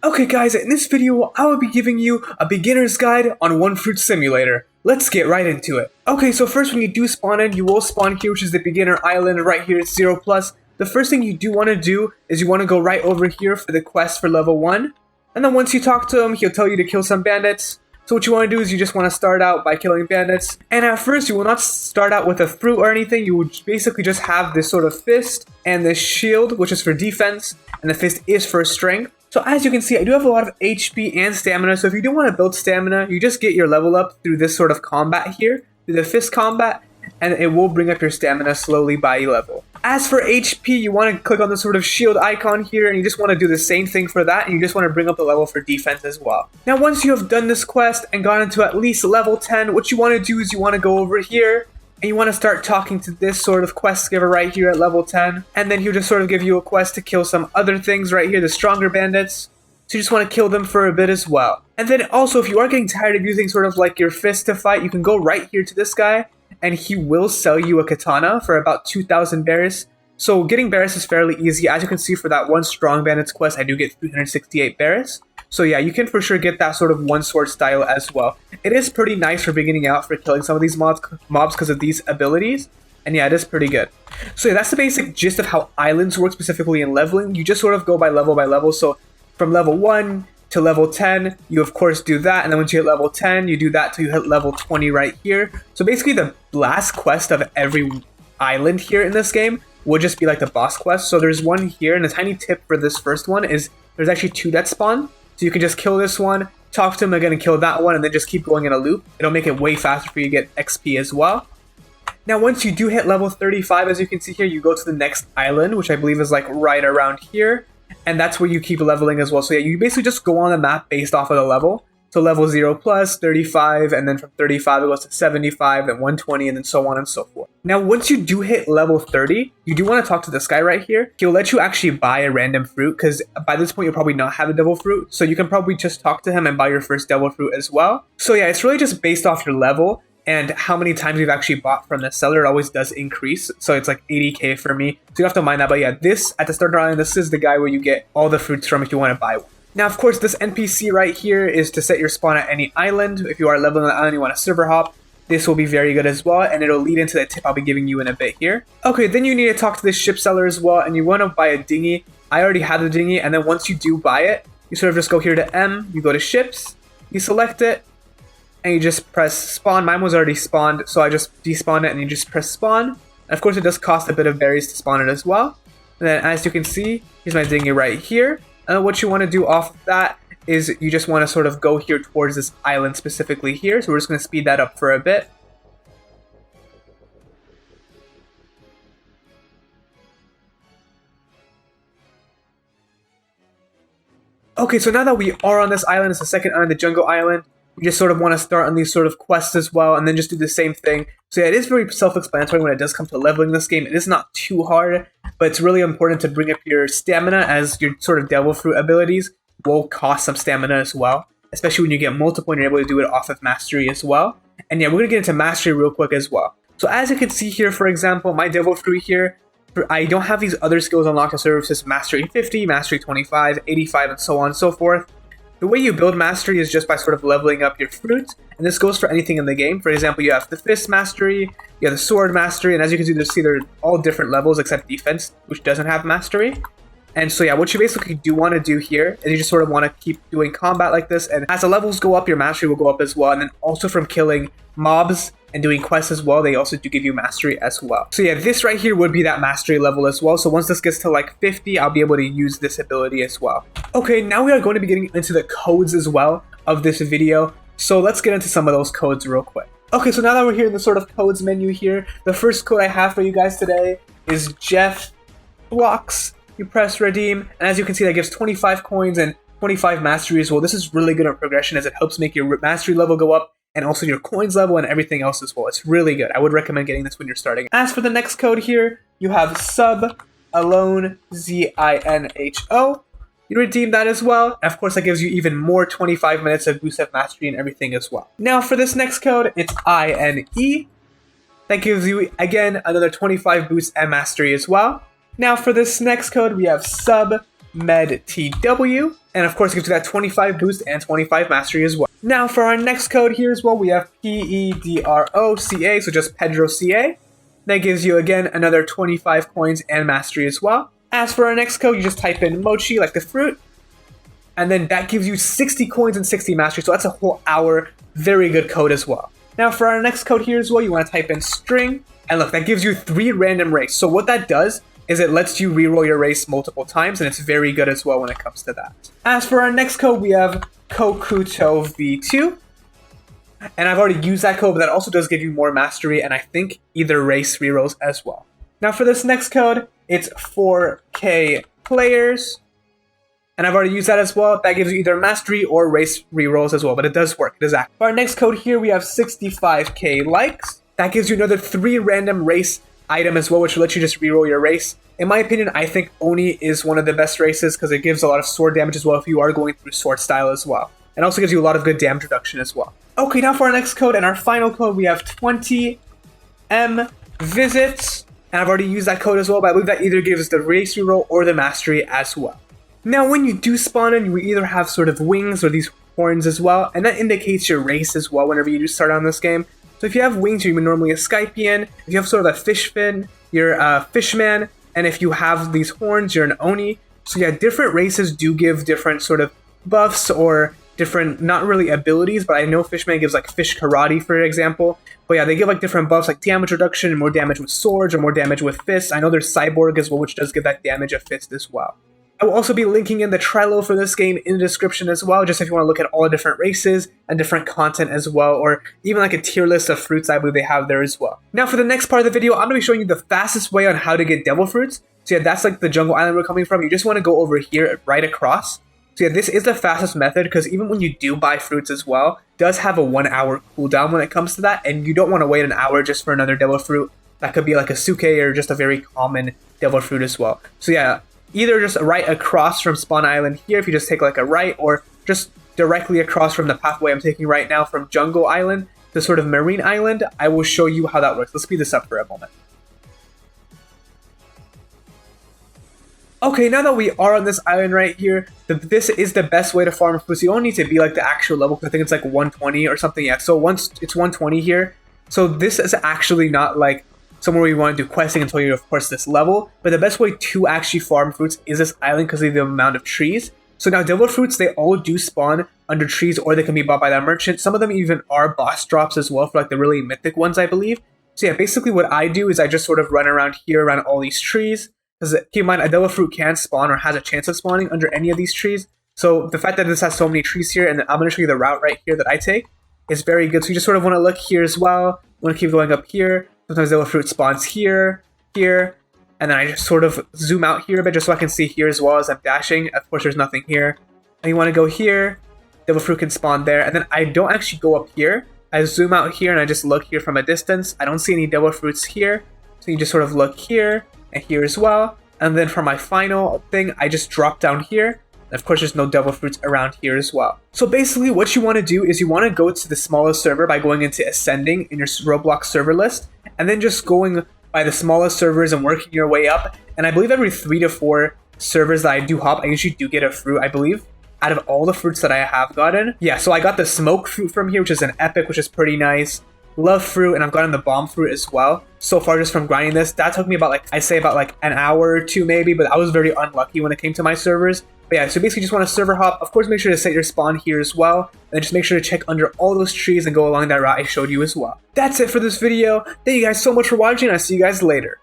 Okay guys, in this video, I will be giving you a beginner's guide on One Fruit Simulator. Let's get right into it. Okay, so first when you do spawn in, you will spawn here, which is the beginner island right here, it's 0+. The first thing you do want to do is you want to go right over here for the quest for level 1. And then once you talk to him, he'll tell you to kill some bandits. So what you want to do is you just want to start out by killing bandits. And at first, you will not start out with a fruit or anything. You will basically just have this sort of fist and this shield, which is for defense. And the fist is for strength. So as you can see, I do have a lot of HP and stamina. So if you do want to build stamina, you just get your level up through this sort of combat here, through the fist combat. And it will bring up your stamina slowly by level. As for HP, you want to click on the sort of shield icon here, and you just want to do the same thing for that, and you just want to bring up the level for defense as well. Now, once you have done this quest and gotten to at least level 10, what you want to do is you want to go over here, and you want to start talking to this sort of quest giver right here at level 10, and then he'll just sort of give you a quest to kill some other things right here, the stronger bandits. So you just want to kill them for a bit as well. And then also, if you are getting tired of using sort of like your fist to fight, you can go right here to this guy, and he will sell you a katana for about 2,000 berries. So getting berries is fairly easy. As you can see, for that one strong bandits quest, I do get 368 berries. So yeah, you can for sure get that sort of one sword style as well. It is pretty nice for beginning out for killing some of these mobs because of these abilities. And yeah, it is pretty good. So yeah, that's the basic gist of how islands work specifically in leveling. You just sort of go by level. So from level 1 to level 10, you of course do that, and then once you hit level 10, you do that till you hit level 20 right here. So basically the last quest of every island here in this game will just be like the boss quest. So there's one here, and a tiny tip for this first one is there's actually 2 that spawn. So you can just kill this one, talk to him again and kill that one, and then just keep going in a loop. It'll make it way faster for you to get XP as well. Now once you do hit level 35, as you can see here, you go to the next island, which I believe is like right around here. And that's where you keep leveling as well. So yeah, you basically just go on the map based off of the level. So level 0+, 35, and then from 35 it goes to 75, then 120, and then so on and so forth. Now once you do hit level 30, you do want to talk to this guy right here. He'll let you actually buy a random fruit, because by this point you'll probably not have a devil fruit. So you can probably just talk to him and buy your first devil fruit as well. So yeah, it's really just based off your level and how many times you've actually bought from the seller. It always does increase, so it's like 80k for me, so you have to mind that. But yeah, this at the starter island, this is the guy where you get all the fruits from if you want to buy one. Now of course, this NPC right here is to set your spawn at any island. If you are leveling on the island, you want to server hop, this will be very good as well, and it'll lead into the tip I'll be giving you in a bit here. Okay, then you need to talk to this ship seller as well, and you want to buy a dinghy. I already have the dinghy, and then once you do buy it, you sort of just go here to M, you go to ships, you select it, and you just press spawn. Mine was already spawned, so I just despawned it, and you just press spawn. And of course, it does cost a bit of berries to spawn it as well. And then as you can see, here's my dinghy right here. And what you want to do off of that is you just want to sort of go here towards this island specifically here. So we're just going to speed that up for a bit. Okay, so now that we are on this island, it's the second island, the jungle island. You just sort of want to start on these sort of quests as well, and then just do the same thing. So yeah, it is very self-explanatory when it does come to leveling this game. It is not too hard, but it's really important to bring up your stamina, as your sort of devil fruit abilities will cost some stamina as well. Especially when you get multiple and you're able to do it off of mastery as well. And yeah, we're going to get into mastery real quick as well. So as you can see here, for example, my devil fruit here, I don't have these other skills unlocked on services mastery 50, mastery 25, 85, and so on and so forth. The way you build mastery is just by sort of leveling up your fruit, and this goes for anything in the game. For example, you have the fist mastery, you have the sword mastery, and as you can see, they're all different levels except defense, which doesn't have mastery. And so yeah, what you basically do want to do here is you just sort of want to keep doing combat like this, and as the levels go up, your mastery will go up as well. And then also from killing mobs and doing quests as well, they also do give you mastery as well. So yeah, this right here would be that mastery level as well. So once this gets to like 50, I'll be able to use this ability as well. Okay, now we are going to be getting into the codes as well of this video. So let's get into some of those codes real quick. Okay, so now that we're here in the sort of codes menu here, the first code I have for you guys today is Jeff Blocks. You press redeem, and as you can see, that gives 25 coins and 25 mastery as well. This is really good on progression, as it helps make your mastery level go up, and also your coins level and everything else as well. It's really good. I would recommend getting this when you're starting. As for the next code here, you have sub alone ZINHO. You redeem that as well. And of course, that gives you even more 25 minutes of boost of mastery and everything as well. Now for this next code, it's INE. That gives you, again, another 25 boost and mastery as well. Now for this next code, we have sub med TW, and of course it gives you that 25 boost and 25 mastery as well. Now for our next code here as well, we have PEDROCA, so just Pedro CA. That gives you again another 25 coins and mastery as well. As for our next code, you just type in mochi like the fruit, and then that gives you 60 coins and 60 mastery, so that's a whole hour. Very good code as well. Now for our next code here as well, you want to type in string, and look, that gives you 3 random race. So what that does is it lets you reroll your race multiple times, and it's very good as well when it comes to that. As for our next code, we have Kokuto V2, and I've already used that code, but that also does give you more mastery, and I think either race rerolls as well. Now for this next code, it's 4K players, and I've already used that as well. That gives you either mastery or race rerolls as well, but it does work. It is active. For our next code here, we have 65K likes. That gives you another 3 random race item as well, which will let you just reroll your race. In my opinion, I think Oni is one of the best races because it gives a lot of sword damage as well if you are going through sword style as well. And also gives you a lot of good damage reduction as well. Okay, now for our next code and our final code, we have 20M visits. And I've already used that code as well, but I believe that either gives the race reroll or the mastery as well. Now, when you do spawn in, you either have sort of wings or these horns as well, and that indicates your race as well whenever you do start on this game. So if you have wings, you're normally a Skypian. If you have sort of a fish fin, you're a fishman. And if you have these horns, you're an Oni. So yeah, different races do give different sort of buffs or different, not really abilities, but I know Fishman gives like fish karate, for example. But yeah, they give like different buffs like damage reduction and more damage with swords or more damage with fists. I know there's Cyborg as well, which does give that damage of fist as well. I will also be linking in the Trello for this game in the description as well, just if you want to look at all the different races and different content as well, or even like a tier list of fruits I believe they have there as well. Now for the next part of the video, I'm going to be showing you the fastest way on how to get devil fruits. So yeah, that's like the jungle island we're coming from. You just want to go over here right across. So yeah, this is the fastest method because even when you do buy fruits as well, it does have a 1 hour cooldown when it comes to that, and you don't want to wait an hour just for another devil fruit. That could be like a suke or just a very common devil fruit as well. So yeah, either just right across from Spawn Island here, if you just take like a right, or just directly across from the pathway I'm taking right now from Jungle Island to sort of Marine Island. I will show you how that works. Let's speed this up for a moment. Okay, now that we are on this island right here, this is the best way to farm fruits. You don't need to be like the actual level, because I think it's like 120 or something. Yeah, so once it's 120 here. So this is actually not like somewhere where you want to do questing until you're, of course, this level. But the best way to actually farm fruits is this island because of the amount of trees. So now devil fruits, they all do spawn under trees, or they can be bought by that merchant. Some of them even are boss drops as well for like the really mythic ones, I believe. So yeah, basically what I do is I just sort of run around here around all these trees. Because keep in mind, a devil fruit can spawn or has a chance of spawning under any of these trees. So the fact that this has so many trees here, and I'm going to show you the route right here that I take, is very good. So you just sort of want to look here as well. Want to keep going up here. Sometimes devil fruit spawns here, here, and then I just sort of zoom out here a bit just so I can see here as well as I'm dashing. Of course, there's nothing here. And you want to go here. Devil fruit can spawn there, and then I don't actually go up here. I zoom out here and I just look here from a distance. I don't see any devil fruits here, so you just sort of look here and here as well. And then for my final thing, I just drop down here. And of course, there's no devil fruits around here as well. So basically, what you want to do is you want to go to the smallest server by going into ascending in your Roblox server list, and then just going by the smallest servers and working your way up. And I believe every 3 to 4 servers that I do hop, I usually do get a fruit, I believe, out of all the fruits that I have gotten. Yeah, so I got the smoke fruit from here, which is an epic, which is pretty nice. Love fruit, and I've gotten the bomb fruit as well. So far, just from grinding this, that took me about like, I'd say about like an hour or 2 maybe, but I was very unlucky when it came to my servers. But yeah, so basically just want to server hop. Of course, make sure to set your spawn here as well. And then just make sure to check under all those trees and go along that route I showed you as well. That's it for this video. Thank you guys so much for watching, and I'll see you guys later.